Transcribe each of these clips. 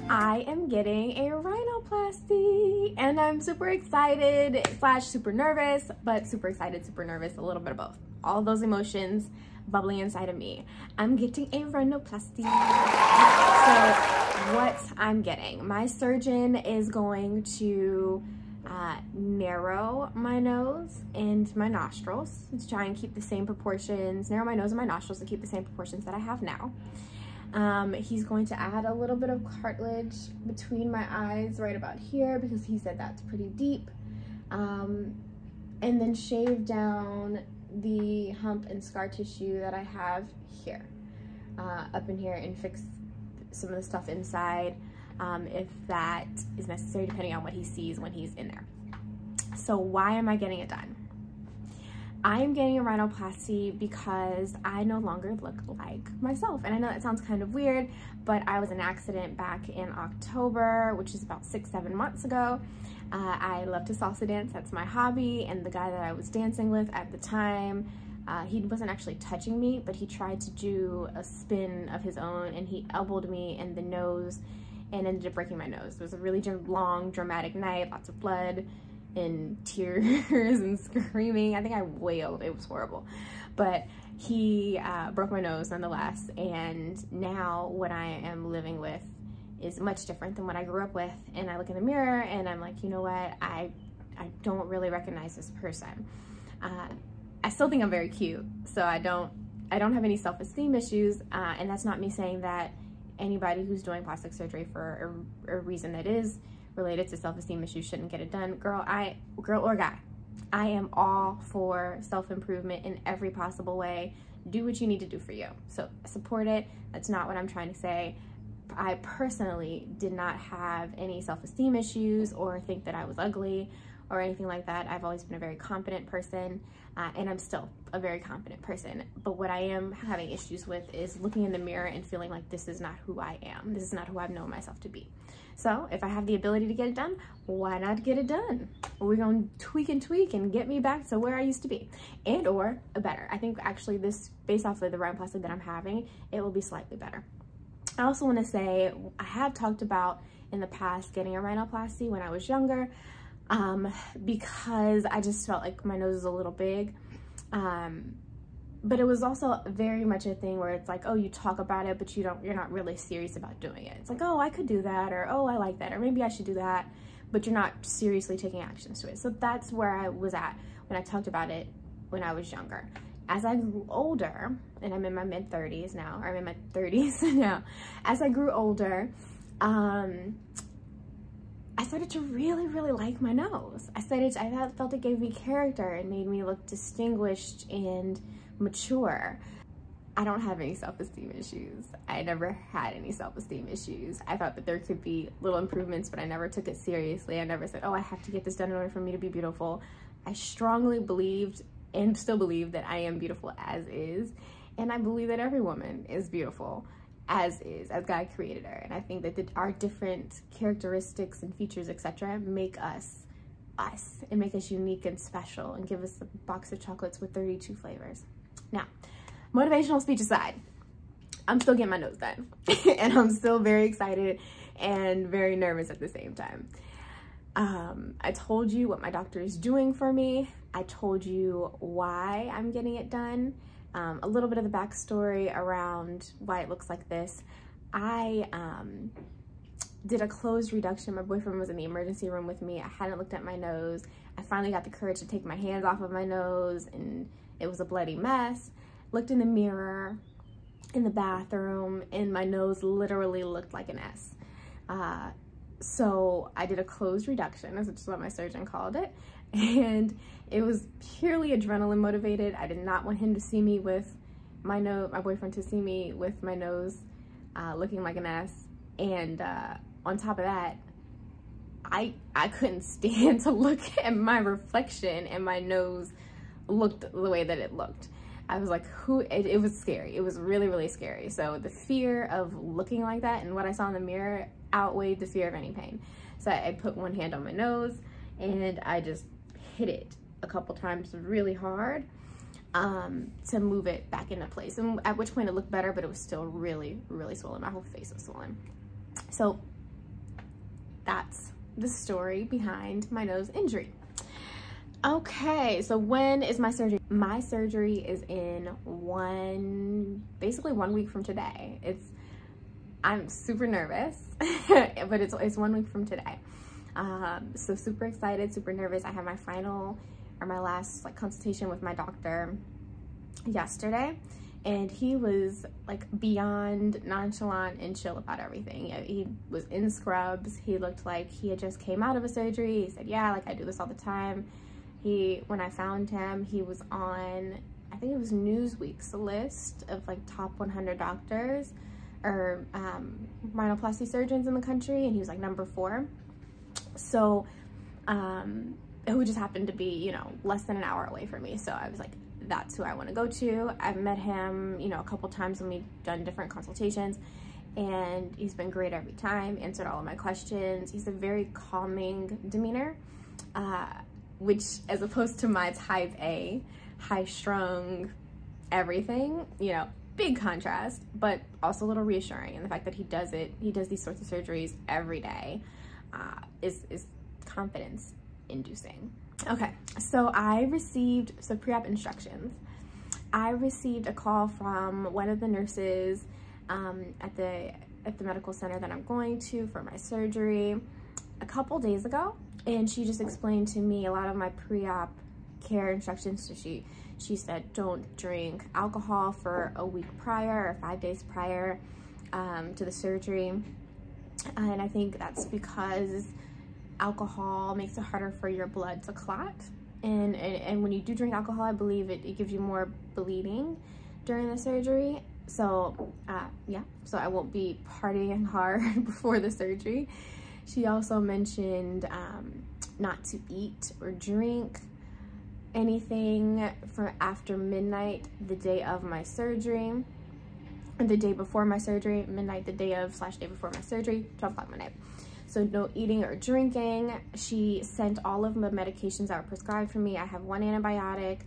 I am getting a rhinoplasty and I'm super excited / super nervous, but super excited, super nervous, a little bit of both. All those emotions bubbling inside of me. I'm getting a rhinoplasty. So what I'm getting, my surgeon is going to narrow my nose and my nostrils to try and keep the same proportions, narrow my nose and my nostrils to keep the same proportions that I have now. He's going to add a little bit of cartilage between my eyes right about here because he said that's pretty deep, and then shave down the hump and scar tissue that I have here, up in here, and fix some of the stuff inside, if that is necessary, depending on what he sees when he's in there. So why am I getting it done? I am getting a rhinoplasty because I no longer look like myself. And I know that sounds kind of weird, but I was in an accident back in October, which is about 6-7 months ago. I love to salsa dance, that's my hobby, and the guy that I was dancing with at the time, he wasn't actually touching me, but he tried to do a spin of his own, and he elbowed me in the nose and ended up breaking my nose. It was a really long, dramatic night, lots of blood and tears and screaming. I think I wailed, it was horrible. But he broke my nose nonetheless, and now what I am living with is much different than what I grew up with. And I look in the mirror and I'm like, you know what, I don't really recognize this person. I still think I'm very cute, so I don't have any self-esteem issues, and that's not me saying that anybody who's doing plastic surgery for a reason that is related to self-esteem issues shouldn't get it done. Girl or guy, I am all for self-improvement in every possible way. Do what you need to do for you. So support it. That's not what I'm trying to say. I personally did not have any self-esteem issues or think that I was ugly or anything like that. I've always been a very confident person, and I'm still a very confident person. But what I am having issues with is looking in the mirror and feeling like this is not who I am. This is not who I've known myself to be. So if I have the ability to get it done, why not get it done? We're gonna tweak and get me back to where I used to be, and or better. I think actually this, based off of the rhinoplasty that I'm having, it will be slightly better. I also want to say, I have talked about in the past getting a rhinoplasty when I was younger, because I just felt like my nose is a little big. But it was also very much a thing where it's like, oh, you talk about it, but you're not really serious about doing it. It's like, oh, I could do that, or oh, I like that, or maybe I should do that, but you're not seriously taking actions to it. So that's where I was at when I talked about it when I was younger. As I grew older, and I'm in my mid-30s now, or I'm in my 30s now, as I grew older, I started to really, really like my nose. I felt it gave me character and made me look distinguished and mature. I don't have any self-esteem issues. I never had any self-esteem issues. I thought that there could be little improvements, but I never took it seriously. I never said, oh, I have to get this done in order for me to be beautiful. I strongly believed and still believe that I am beautiful as is. And I believe that every woman is beautiful as is, as God created her. And I think that our different characteristics and features, etc., make us us and make us unique and special and give us a box of chocolates with 32 flavors. Now, motivational speech aside, I'm still getting my nose done and I'm still very excited and very nervous at the same time. I told you what my doctor is doing for me. I told you why I'm getting it done. A little bit of the backstory around why it looks like this. I did a closed reduction. My boyfriend was in the emergency room with me. I hadn't looked at my nose. I finally got the courage to take my hands off of my nose, and it was a bloody mess. Looked in the mirror in the bathroom, and my nose literally looked like an S. So I did a closed reduction, which is what my surgeon called it. And it was purely adrenaline motivated. I did not want him to see me with my nose, my boyfriend to see me with my nose looking like an S. And on top of that, I couldn't stand to look at my reflection and my nose looked the way that it looked. I was like, it was scary. It was really, really scary. So the fear of looking like that and what I saw in the mirror outweighed the fear of any pain. So I put one hand on my nose and I just hit it a couple times really hard. to move it back into place. And at which point it looked better, but it was still really, really swollen. My whole face was swollen. So that's the story behind my nose injury. Okay, so when is my surgery? My surgery is in basically 1 week from today. I'm super nervous, but it's 1 week from today. So super excited, super nervous. I had my last like consultation with my doctor yesterday, and he was like beyond nonchalant and chill about everything. He was in scrubs. He looked like he had just came out of a surgery. He said, yeah, like I do this all the time. When I found him, he was on, I think it was Newsweek's list of like top 100 doctors or rhinoplasty surgeons in the country, and he was like number 4. So who just happened to be, you know, less than an hour away from me. So I was like, that's who I want to go to. I've met him, you know, a couple times when we've done different consultations, and he's been great every time, answered all of my questions. He's a very calming demeanor, which, as opposed to my type A, high-strung everything, you know, big contrast, but also a little reassuring. And the fact that he does these sorts of surgeries every day is confidence inducing. Okay, so I received some pre-op instructions. I received a call from one of the nurses at the medical center that I'm going to for my surgery a couple days ago, and she just explained to me a lot of my pre-op care instructions. So she said, don't drink alcohol for a week prior or 5 days prior to the surgery. And I think that's because alcohol makes it harder for your blood to clot. And when you do drink alcohol, I believe it gives you more bleeding during the surgery. So yeah, so I won't be partying hard before the surgery. She also mentioned not to eat or drink anything for after midnight the day of my surgery, or the day before my surgery, midnight the day of / day before my surgery, 12 o'clock midnight. So no eating or drinking. She sent all of the medications that were prescribed for me. I have 1 antibiotic,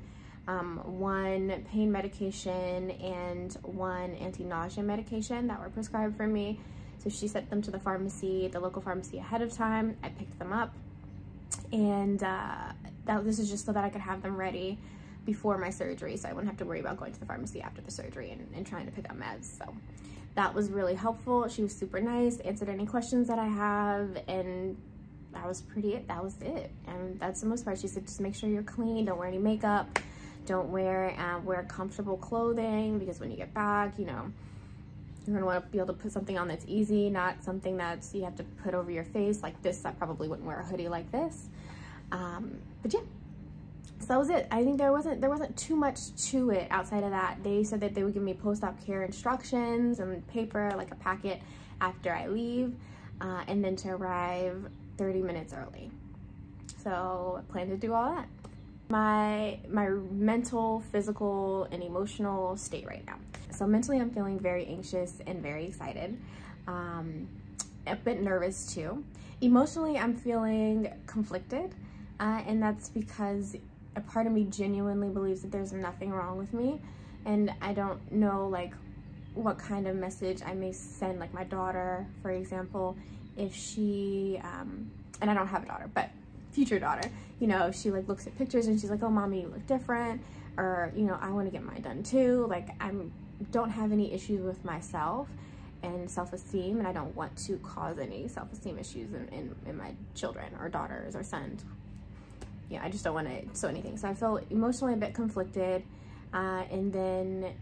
1 pain medication, and 1 anti-nausea medication that were prescribed for me. So she sent them to the pharmacy, the local pharmacy, ahead of time. I picked them up, and this is just so that I could have them ready before my surgery, so I wouldn't have to worry about going to the pharmacy after the surgery and trying to pick up meds. So that was really helpful. She was super nice, answered any questions that I have, and that was it. And that's the most part. She said, just make sure you're clean, don't wear any makeup, don't wear comfortable clothing, because when you get back, you know, you're gonna want to be able to put something on that's easy, not something that you have to put over your face like this. I probably wouldn't wear a hoodie like this. But yeah, so that was it. I think there wasn't too much to it outside of that. They said that they would give me post-op care instructions and paper, like a packet, after I leave, and then to arrive 30 minutes early. So I plan to do all that. My mental, physical, and emotional state right now. So mentally, I'm feeling very anxious and very excited. A bit nervous too. Emotionally, I'm feeling conflicted, and that's because a part of me genuinely believes that there's nothing wrong with me, and I don't know like what kind of message I may send, like my daughter, for example, if she, and I don't have a daughter, but future daughter, you know, if she like looks at pictures and she's like, oh mommy, you look different, or you know, I want to get mine done too. Like don't have any issues with myself and self-esteem, and I don't want to cause any self-esteem issues in my children or daughters or sons. Yeah, I just don't want to sow anything. So I feel emotionally a bit conflicted, and then,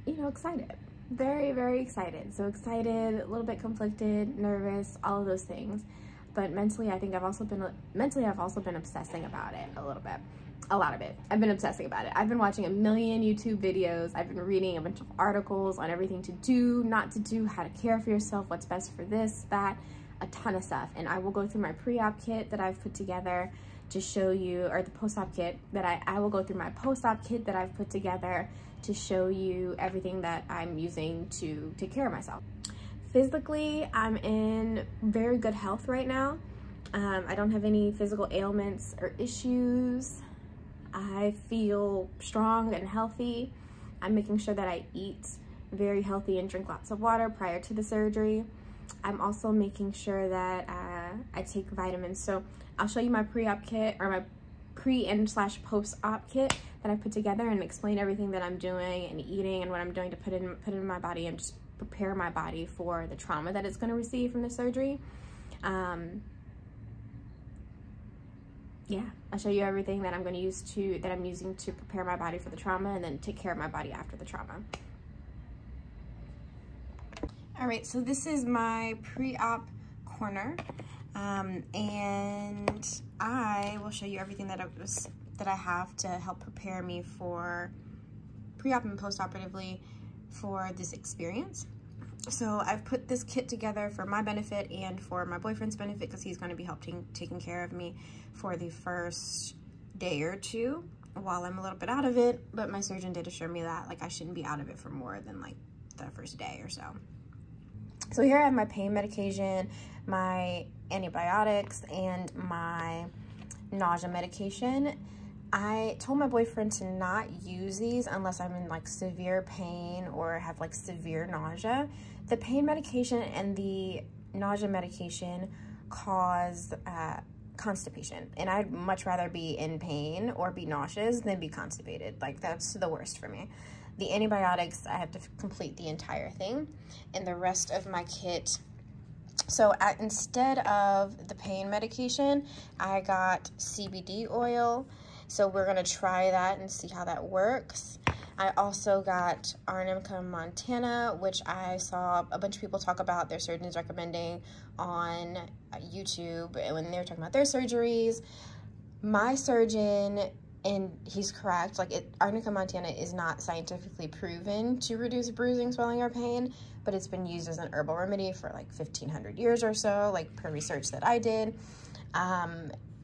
you know, excited, very, very excited. So excited, a little bit conflicted, nervous, all of those things. But mentally, I think I've also been obsessing about it a little bit. A lot of it. I've been obsessing about it. I've been watching a million YouTube videos. I've been reading a bunch of articles on everything to do, not to do, how to care for yourself, what's best for this, that, a ton of stuff. And I will go through my pre-op kit that I've put together to show you, or the post-op kit that I will go through my post-op kit that I've put together to show you everything that I'm using to take care of myself. Physically, I'm in very good health right now. I don't have any physical ailments or issues. I feel strong and healthy. I'm making sure that I eat very healthy and drink lots of water prior to the surgery. I'm also making sure that I take vitamins. So I'll show you my pre-op kit, or my pre and / post-op kit that I put together, and explain everything that I'm doing and eating and what I'm doing to put in my body and just prepare my body for the trauma that it's going to receive from the surgery. Yeah, I'll show you everything that I'm going to use that I'm using to prepare my body for the trauma, and then take care of my body after the trauma. All right, so this is my pre-op corner, and I will show you everything that I have to help prepare me for pre-op and post-operatively for this experience. So I've put this kit together for my benefit and for my boyfriend's benefit, because he's going to be taking care of me for the first day or two while I'm a little bit out of it. But my surgeon did assure me that I shouldn't be out of it for more than the first day or so. So here I have my pain medication, my antibiotics, and my nausea medication. I told my boyfriend to not use these unless I'm in severe pain or have severe nausea. The pain medication and the nausea medication cause constipation, and I'd much rather be in pain or be nauseous than be constipated. That's the worst for me. The antibiotics, I have to complete the entire thing, and the rest of my kit. So instead of the pain medication, I got CBD oil. So we're gonna try that and see how that works. I also got Arnica Montana, which I saw a bunch of people talk about, their surgeons recommending on YouTube when they were talking about their surgeries. My surgeon, and he's correct, Arnica Montana is not scientifically proven to reduce bruising, swelling, or pain, but it's been used as an herbal remedy for 1,500 years or so, per research that I did.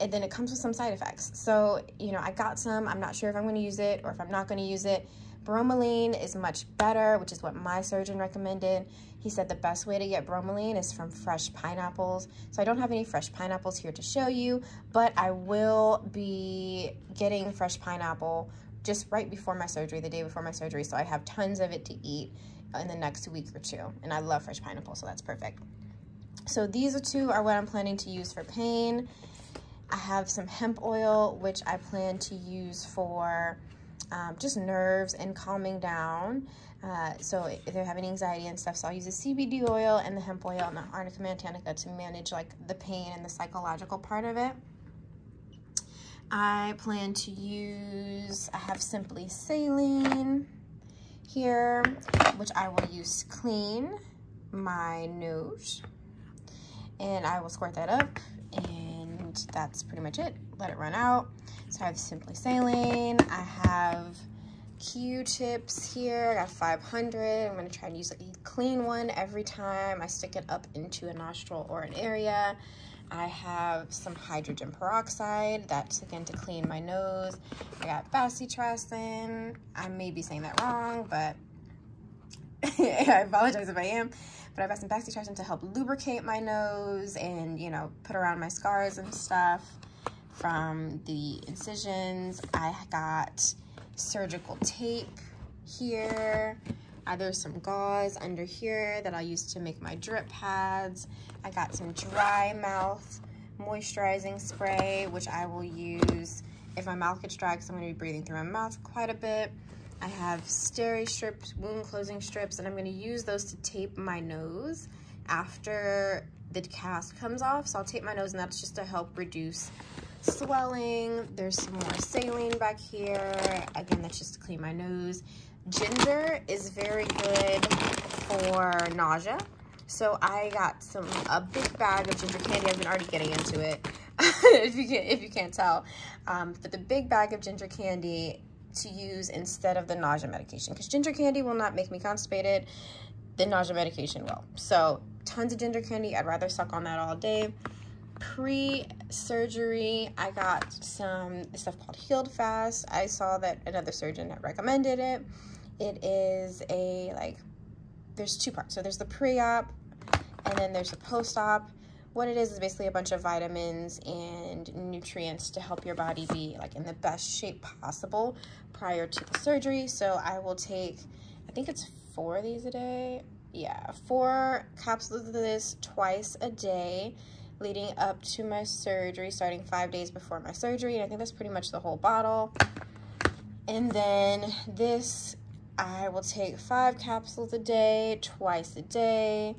And then it comes with some side effects. So, I got some. I'm not sure if I'm going to use it or if I'm not going to use it. Bromelain is much better, which is what my surgeon recommended. He said the best way to get bromelain is from fresh pineapples. So I don't have any fresh pineapples here to show you, but I will be getting fresh pineapple just right before my surgery, the day before my surgery. So I have tons of it to eat in the next week or two. And I love fresh pineapple, so that's perfect. So these two are what I'm planning to use for pain. I have some hemp oil, which I plan to use for just nerves and calming down. So if they're having anxiety and stuff, so I'll use the CBD oil and the hemp oil and the Arnica Montana to manage the pain and the psychological part of it. I plan to use, I have simply Saline here, which I will use to clean my nose. And I will squirt that up, and that's pretty much it. Let it run out. So I have Simply Saline. I have Q-tips here. I got 500. I'm going to try and use a clean one every time I stick it up into a nostril or an area. I have some hydrogen peroxide. That's again to clean my nose. I got Bacitracyn. I may be saying that wrong, but I apologize if I am. But I've got some Bacitracyn to help lubricate my nose and, put around my scars and stuff from the incisions. I got surgical tape here. There's some gauze under here that I'll use to make my drip pads. I got some dry mouth moisturizing spray, which I will use if my mouth gets dry, because I'm going to be breathing through my mouth quite a bit. I have Steri-Strips, wound closing strips, and I'm going to use those to tape my nose after the cast comes off. So I'll tape my nose, and that's just to help reduce swelling. There's some more saline back here. Again, that's just to clean my nose. Ginger is very good for nausea. So I got a big bag of ginger candy. I've been already getting into it, if you can't tell. But the big bag of ginger candy to use instead of the nausea medication, because ginger candy will not make me constipated. The nausea medication will. So tons of ginger candy. I'd rather suck on that all day. Pre-surgery, I got some stuff called Healed Fast. I saw that another surgeon had recommended it. It is there's two parts. So there's the pre-op, and then there's the post-op, what it is basically a bunch of vitamins and nutrients to help your body be like in the best shape possible prior to the surgery. So I will take, I think it's 4 of these a day. Yeah, 4 capsules of this twice a day leading up to my surgery, starting 5 days before my surgery. And I think that's pretty much the whole bottle. And then this, I will take 5 capsules a day, twice a day,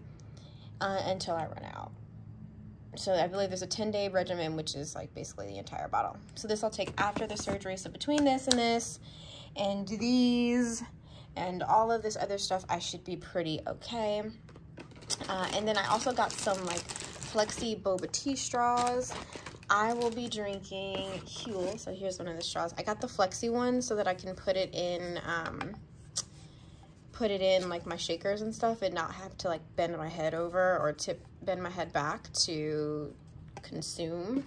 until I run out. So I believe there's a 10-day regimen, which is like basically the entire bottle. So this I'll take after the surgery. So between this and these and all of this other stuff, I should be pretty okay. And then I also got some like Flexi Boba Tea Straws. I will be drinking Huel. So here's one of the straws. I got the Flexi one so that I can put it in like my shakers and stuff and not have to like bend my head over or bend my head back to consume.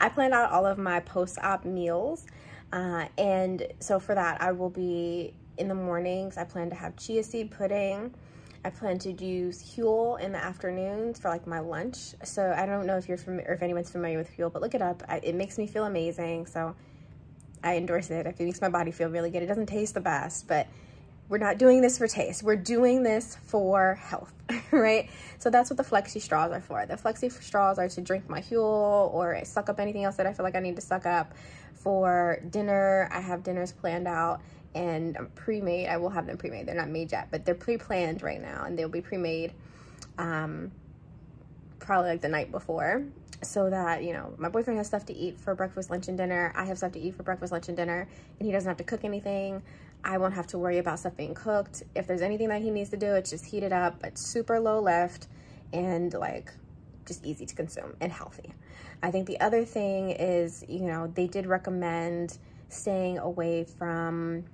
I planned out all of my post-op meals, and so for that I will be in the mornings. I plan to have chia seed pudding. I plan to use Huel in the afternoons for like my lunch. So I don't know if you're familiar, or if anyone's familiar with Huel, but look it up. It makes me feel amazing, so I endorse it. It makes my body feel really good. It doesn't taste the best, but we're not doing this for taste. We're doing this for health, right? So that's what the Flexi straws are for. The Flexi straws are to drink my Huel or suck up anything else that I feel like I need to suck up. For dinner, I have dinners planned out and pre-made. I will have them pre-made. They're not made yet, but they're pre-planned right now, and they'll be pre-made probably like the night before, so that, you know, my boyfriend has stuff to eat for breakfast, lunch, and dinner. I have stuff to eat for breakfast, lunch, and dinner, and he doesn't have to cook anything. I won't have to worry about stuff being cooked. If there's anything that he needs to do, it's just heat it up. It's super low lift and like just easy to consume and healthy. I think the other thing is, you know, they did recommend staying away from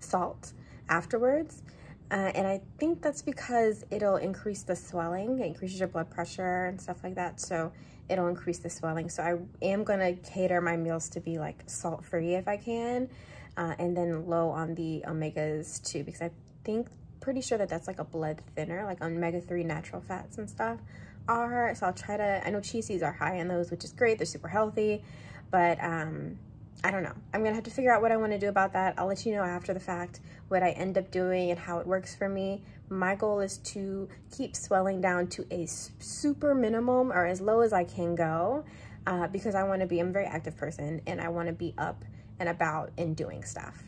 salt afterwards. And I think that's because it'll increase the swelling. It increases your blood pressure and stuff like that. So it'll increase the swelling. So I am gonna cater my meals to be like salt-free if I can. And then low on the omegas too, because I think, pretty sure that that's like a blood thinner, like omega-3 natural fats and stuff are. So I'll try to, I know chia seeds are high in those, which is great. They're super healthy, but I don't know. I'm gonna have to figure out what I wanna do about that. I'll let you know after the fact what I end up doing and how it works for me. My goal is to keep swelling down to a super minimum or as low as I can go, because I'm a very active person and I wanna be up and about and doing stuff.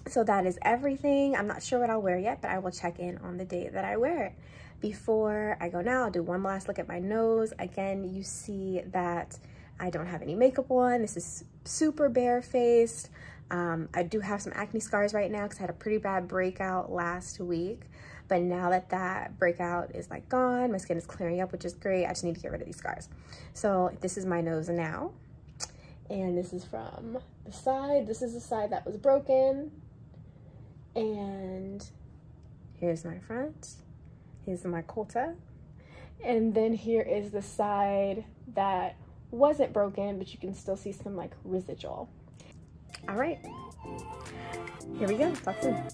So that is everything. I'm not sure what I'll wear yet, but I will check in on the day that I wear it. Before I go now, I'll do one last look at my nose. Again, you see that I don't have any makeup on. This is super barefaced. I do have some acne scars right now because I had a pretty bad breakout last week. But now that that breakout is like gone, my skin is clearing up, which is great. I just need to get rid of these scars. So this is my nose now. And this is from the side. This is the side that was broken. And here's my front. Here's my cota. And then here is the side that wasn't broken, but you can still see some like residual. All right, here we go. Talk soon.